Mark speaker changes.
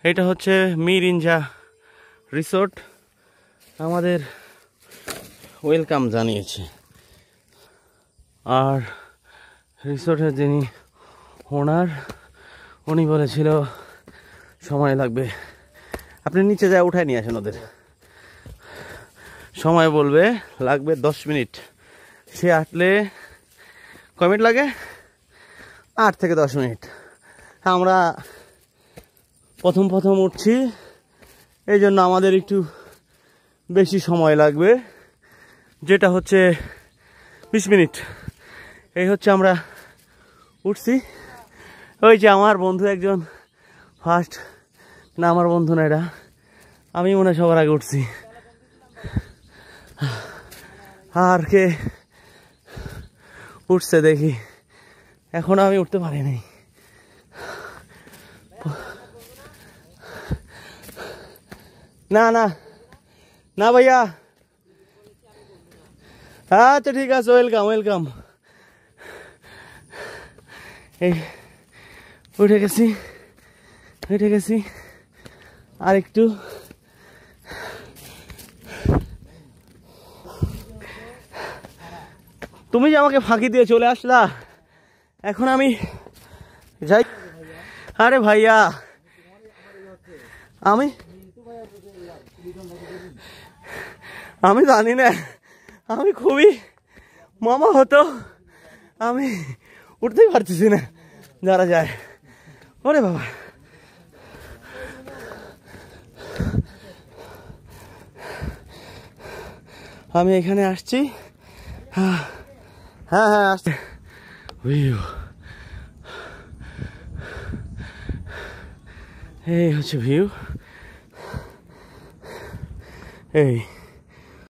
Speaker 1: এটা হচ্ছে মিরিঞ্জা রিসোর্ট, আমাদের ওয়েলকাম জানিয়েছে। আর রিসোর্টের যিনি ওনার, উনি বলেছিল সময় লাগবে। আপনি নিচে যা উঠায় নিয়ে আসেন, ওদের সময় বলবে লাগবে 10 মিনিট। সে আটলে কয় মিনিট লাগে? 8 থেকে 10 মিনিট। আমরা প্রথম উঠছি, এই জন্য আমাদের একটু বেশি সময় লাগবে, যেটা হচ্ছে 20 মিনিট। এই হচ্ছে আমরা উঠছি। ওই যে আমার বন্ধু একজন ফার্স্ট, না আমার বন্ধু না, এটা আমি মনে হয় সবার আগে উঠছি। আর কে উঠছে দেখি, এখনো আমি উঠতে পারিনি। না না না ভাইয়া, আচ্ছা ঠিক আছে, ওয়েলকাম ওয়েলকাম। এই উঠে গেছি আর একটু। তুমি যে আমাকে ফাঁকি দিয়ে চলে আসলা, এখন আমি যাই। আরে ভাইয়া, আমি জানি না, আমি খুবই মামা হতো, আমি উঠতেই পারতেছি না যারা যায়। ওরে বাবা, আমি এখানে আসছি। হ্যাঁ হ্যাঁ আসছি। এই হচ্ছে ভিউ। এই